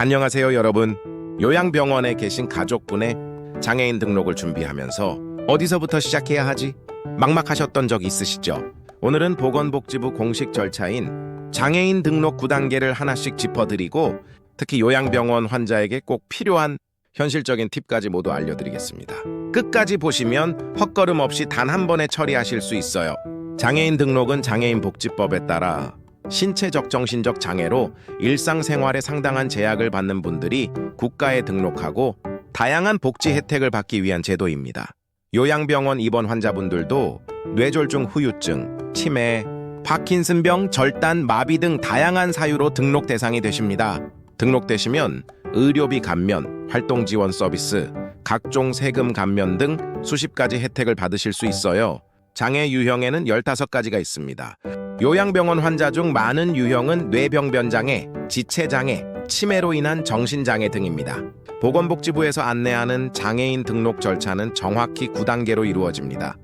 안녕하세요, 여러분. 요양병원에 계신 가족분의 장애인 등록을 준비하면서 어디서부터 시작해야 하지? 막막하셨던 적 있으시죠? 오늘은 보건복지부 공식 절차인 장애인 등록 9단계를 하나씩 짚어드리고 특히 요양병원 환자에게 꼭 필요한 현실적인 팁까지 모두 알려드리겠습니다. 끝까지 보시면 헛걸음 없이 단 한 번에 처리하실 수 있어요. 장애인 등록은 장애인복지법에 따라 신체적 정신적 장애로 일상생활에 상당한 제약을 받는 분들이 국가에 등록하고 다양한 복지 혜택을 받기 위한 제도입니다. 요양병원 입원 환자분들도 뇌졸중 후유증, 치매, 파킨슨병, 절단, 마비 등 다양한 사유로 등록 대상이 되십니다. 등록되시면 의료비 감면, 활동지원 서비스, 각종 세금 감면 등 수십 가지 혜택을 받으실 수 있어요. 장애 유형에는 15가지가 있습니다. 요양병원 환자 중 많은 유형은 뇌병변장애, 지체장애, 치매로 인한 정신장애 등입니다. 보건복지부에서 안내하는 장애인 등록 절차는 정확히 9단계로 이루어집니다.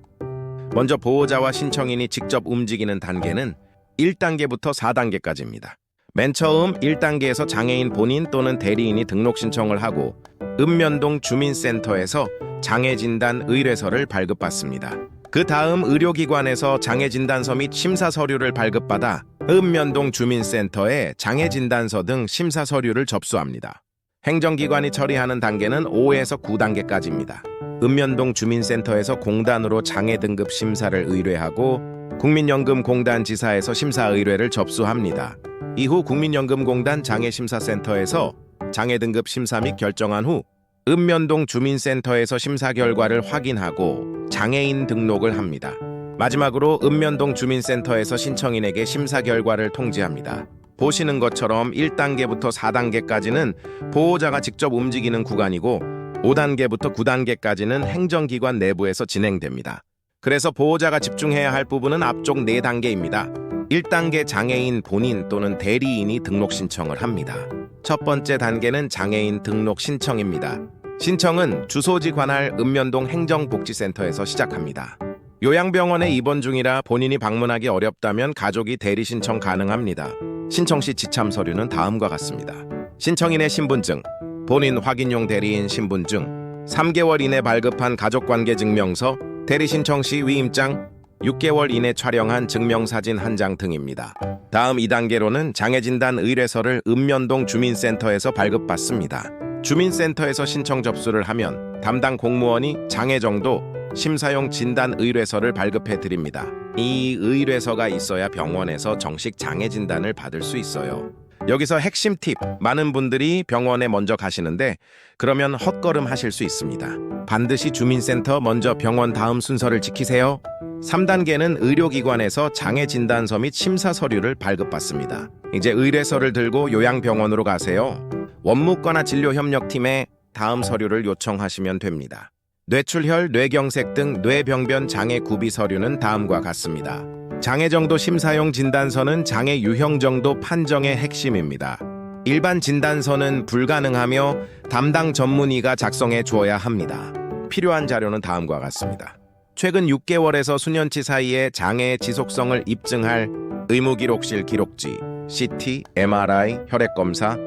먼저 보호자와 신청인이 직접 움직이는 단계는 1단계부터 4단계까지입니다. 맨 처음 1단계에서 장애인 본인 또는 대리인이 등록 신청을 하고 읍면동 주민센터에서 장애진단 의뢰서를 발급받습니다. 그 다음 의료기관에서 장애진단서 및 심사서류를 발급받아 읍면동 주민센터에 장애진단서 등 심사서류를 접수합니다. 행정기관이 처리하는 단계는 5에서 9단계까지입니다. 읍면동 주민센터에서 공단으로 장애 등급 심사를 의뢰하고 국민연금공단 지사에서 심사 의뢰를 접수합니다. 이후 국민연금공단 장애심사센터에서 장애 등급 심사 및 결정한 후 읍면동 주민센터에서 심사 결과를 확인하고 장애인 등록을 합니다. 마지막으로 읍면동 주민센터에서 신청인에게 심사 결과를 통지합니다. 보시는 것처럼 1단계부터 4단계까지는 보호자가 직접 움직이는 구간이고 5단계부터 9단계까지는 행정기관 내부에서 진행됩니다. 그래서 보호자가 집중해야 할 부분은 앞쪽 4단계입니다. 1단계 장애인 본인 또는 대리인이 등록 신청을 합니다. 첫 번째 단계는 장애인 등록 신청입니다. 신청은 주소지 관할 읍면동 행정복지센터에서 시작합니다. 요양병원에 입원 중이라 본인이 방문하기 어렵다면 가족이 대리 신청 가능합니다. 신청 시 지참 서류는 다음과 같습니다. 신청인의 신분증, 본인 확인용 대리인 신분증, 3개월 이내 발급한 가족관계증명서, 대리 신청 시 위임장, 6개월 이내 촬영한 증명사진 한 장 등입니다. 다음 2단계로는 장애진단 의뢰서를 읍면동 주민센터에서 발급받습니다. 주민센터에서 신청 접수를 하면 담당 공무원이 장애정도 심사용 진단 의뢰서를 발급해 드립니다. 이 의뢰서가 있어야 병원에서 정식 장애 진단을 받을 수 있어요. 여기서 핵심 팁, 많은 분들이 병원에 먼저 가시는데 그러면 헛걸음 하실 수 있습니다. 반드시 주민센터 먼저 병원 다음 순서를 지키세요. 3단계는 의료기관에서 장애 진단서 및 심사 서류를 발급받습니다. 이제 의뢰서를 들고 요양병원으로 가세요. 원무과나 진료협력팀에 다음 서류를 요청하시면 됩니다. 뇌출혈, 뇌경색 등 뇌병변 장애 구비 서류는 다음과 같습니다. 장애정도 심사용 진단서는 장애 유형 정도 판정의 핵심입니다. 일반 진단서는 불가능하며 담당 전문의가 작성해 주어야 합니다. 필요한 자료는 다음과 같습니다. 최근 6개월에서 수년치 사이에 장애의 지속성을 입증할 의무기록실 기록지, CT, MRI, 혈액검사,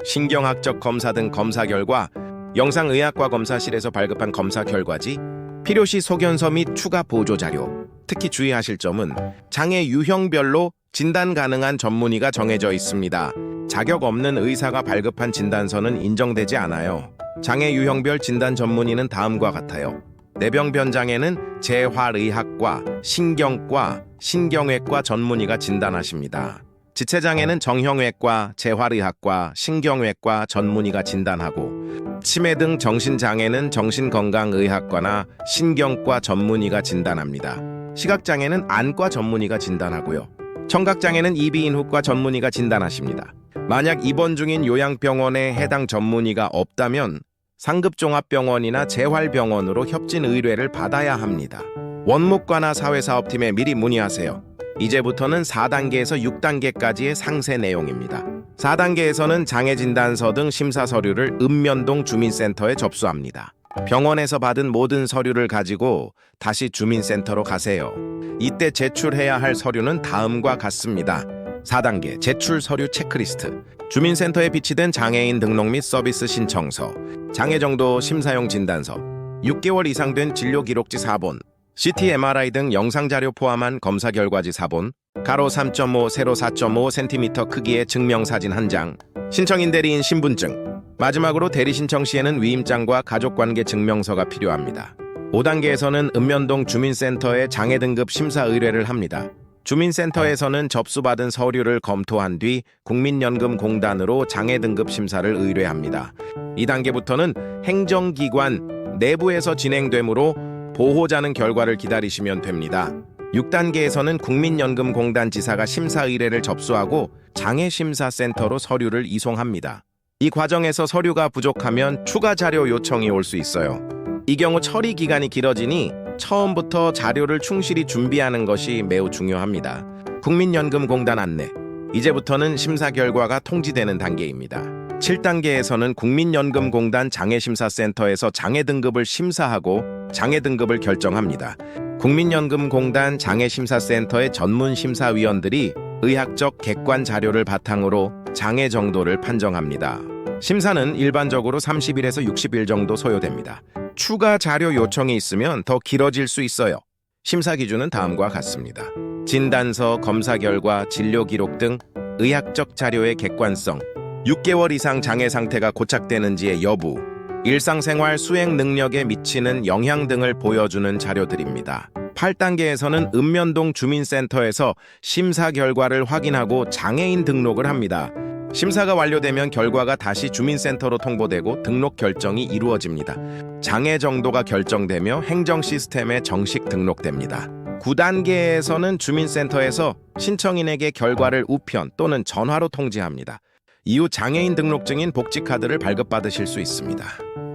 신경학적 검사 등 검사 결과, 영상의학과 검사실에서 발급한 검사 결과지, 필요시 소견서 및 추가 보조자료. 특히 주의하실 점은 장애 유형별로 진단 가능한 전문의가 정해져 있습니다. 자격 없는 의사가 발급한 진단서는 인정되지 않아요. 장애 유형별 진단 전문의는 다음과 같아요. 뇌병변 장애는 재활의학과, 신경과, 신경외과 전문의가 진단하십니다. 지체장애는 정형외과, 재활의학과, 신경외과 전문의가 진단하고 치매 등 정신장애는 정신건강의학과나 신경과 전문의가 진단합니다. 시각장애는 안과 전문의가 진단하고요. 청각장애는 이비인후과 전문의가 진단하십니다. 만약 입원 중인 요양병원에 해당 전문의가 없다면 상급종합병원이나 재활병원으로 협진 의뢰를 받아야 합니다. 원무과나 사회사업팀에 미리 문의하세요. 이제부터는 4단계에서 6단계까지의 상세 내용입니다. 4단계에서는 장애진단서 등 심사서류를 읍면동 주민센터에 접수합니다. 병원에서 받은 모든 서류를 가지고 다시 주민센터로 가세요. 이때 제출해야 할 서류는 다음과 같습니다. 4단계 제출 서류 체크리스트. 주민센터에 비치된 장애인 등록 및 서비스 신청서, 장애정도 심사용 진단서, 6개월 이상 된 진료기록지 4본, CT, MRI 등 영상자료 포함한 검사 결과지 4본, 가로 3.5, 세로 4.5cm 크기의 증명사진 1장, 신청인 대리인 신분증. 마지막으로 대리 신청 시에는 위임장과 가족관계 증명서가 필요합니다. 5단계에서는 읍면동 주민센터에 장애 등급 심사 의뢰를 합니다. 주민센터에서는 접수받은 서류를 검토한 뒤 국민연금공단으로 장애 등급 심사를 의뢰합니다. 2단계부터는 행정기관 내부에서 진행되므로 보호자는 결과를 기다리시면 됩니다. 6단계에서는 국민연금공단 지사가 심사 의뢰를 접수하고 장애심사센터로 서류를 이송합니다. 이 과정에서 서류가 부족하면 추가 자료 요청이 올 수 있어요. 이 경우 처리 기간이 길어지니 처음부터 자료를 충실히 준비하는 것이 매우 중요합니다. 국민연금공단 안내. 이제부터는 심사 결과가 통지되는 단계입니다. 7단계에서는 국민연금공단 장애심사센터에서 장애 등급을 심사하고 장애 등급을 결정합니다. 국민연금공단 장애심사센터의 전문심사위원들이 의학적 객관 자료를 바탕으로 장애 정도를 판정합니다. 심사는 일반적으로 30일에서 60일 정도 소요됩니다. 추가 자료 요청이 있으면 더 길어질 수 있어요. 심사 기준은 다음과 같습니다. 진단서, 검사 결과, 진료 기록 등 의학적 자료의 객관성, 6개월 이상 장애 상태가 고착되는지의 여부, 일상생활 수행 능력에 미치는 영향 등을 보여주는 자료들입니다. 8단계에서는 읍면동 주민센터에서 심사 결과를 확인하고 장애인 등록을 합니다. 심사가 완료되면 결과가 다시 주민센터로 통보되고 등록 결정이 이루어집니다. 장애 정도가 결정되며 행정 시스템에 정식 등록됩니다. 9단계에서는 주민센터에서 신청인에게 결과를 우편 또는 전화로 통지합니다. 이후 장애인 등록증인 복지카드를 발급받으실 수 있습니다.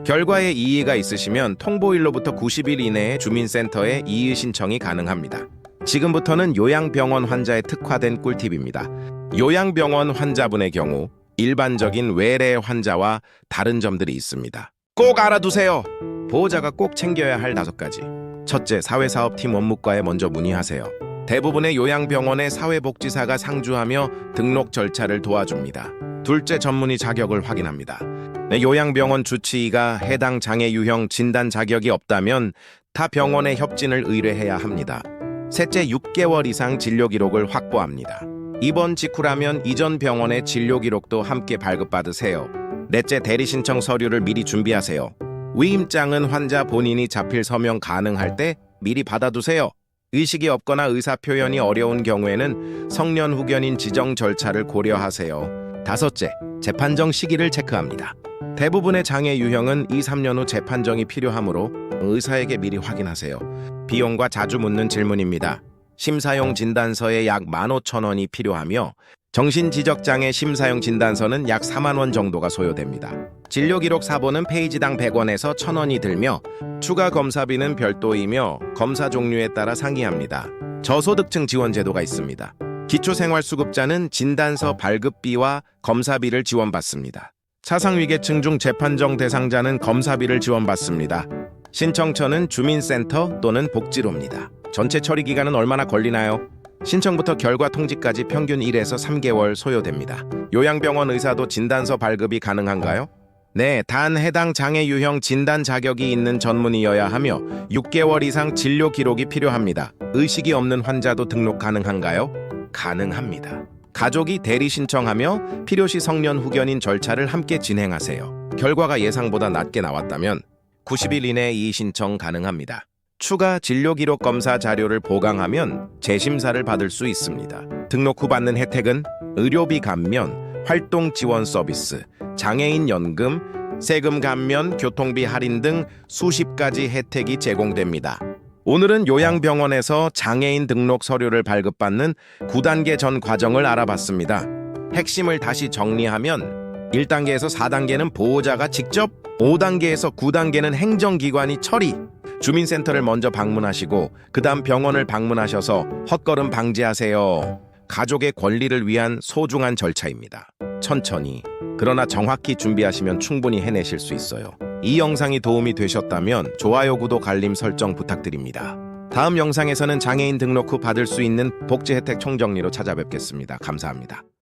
결과에 이의가 있으시면 통보일로부터 90일 이내에 주민센터에 이의 신청이 가능합니다. 지금부터는 요양병원 환자에 특화된 꿀팁입니다. 요양병원 환자분의 경우 일반적인 외래 환자와 다른 점들이 있습니다. 꼭 알아두세요. 보호자가 꼭 챙겨야 할 5가지. 첫째, 사회사업팀 원무과에 먼저 문의하세요. 대부분의 요양병원의 사회복지사가 상주하며 등록 절차를 도와줍니다. 둘째, 전문의 자격을 확인합니다. 요양병원 주치의가 해당 장애 유형 진단 자격이 없다면 타 병원의 협진을 의뢰해야 합니다. 셋째, 6개월 이상 진료 기록을 확보합니다. 입원 직후라면 이전 병원의 진료 기록도 함께 발급받으세요. 넷째, 대리 신청 서류를 미리 준비하세요. 위임장은 환자 본인이 자필 서명 가능할 때 미리 받아두세요. 의식이 없거나 의사 표현이 어려운 경우에는 성년 후견인 지정 절차를 고려하세요. 다섯째, 재판정 시기를 체크합니다. 대부분의 장애 유형은 2-3년 후 재판정이 필요하므로 의사에게 미리 확인하세요. 비용과 자주 묻는 질문입니다. 심사용 진단서에 약 15,000원이 필요하며 정신지적장애 심사용 진단서는 약 4만 원 정도가 소요됩니다. 진료기록 사본은 페이지당 100원에서 1,000원이 들며 추가 검사비는 별도이며 검사 종류에 따라 상이합니다. 저소득층 지원 제도가 있습니다. 기초생활수급자는 진단서 발급비와 검사비를 지원받습니다. 차상위계층 중 재판정 대상자는 검사비를 지원받습니다. 신청처는 주민센터 또는 복지로입니다. 전체 처리 기간은 얼마나 걸리나요? 신청부터 결과 통지까지 평균 1에서 3개월 소요됩니다. 요양병원 의사도 진단서 발급이 가능한가요? 네, 단 해당 장애 유형 진단 자격이 있는 전문의여야 하며 6개월 이상 진료 기록이 필요합니다. 의식이 없는 환자도 등록 가능한가요? 가능합니다. 가족이 대리 신청하며 필요시 성년 후견인 절차를 함께 진행하세요. 결과가 예상보다 낮게 나왔다면 90일 이내에 이의 신청 가능합니다. 추가 진료 기록 검사 자료를 보강하면 재심사를 받을 수 있습니다. 등록 후 받는 혜택은 의료비 감면, 활동 지원 서비스, 장애인 연금, 세금 감면, 교통비 할인 등 수십 가지 혜택이 제공됩니다. 오늘은 요양병원에서 장애인 등록 서류를 발급받는 9단계 전 과정을 알아봤습니다. 핵심을 다시 정리하면 1단계에서 4단계는 보호자가 직접, 5단계에서 9단계는 행정기관이 처리, 주민센터를 먼저 방문하시고 그 다음 병원을 방문하셔서 헛걸음 방지하세요. 가족의 권리를 위한 소중한 절차입니다. 천천히, 그러나 정확히 준비하시면 충분히 해내실 수 있어요. 이 영상이 도움이 되셨다면 좋아요, 구독, 알림 설정 부탁드립니다. 다음 영상에서는 장애인 등록 후 받을 수 있는 복지 혜택 총정리로 찾아뵙겠습니다. 감사합니다.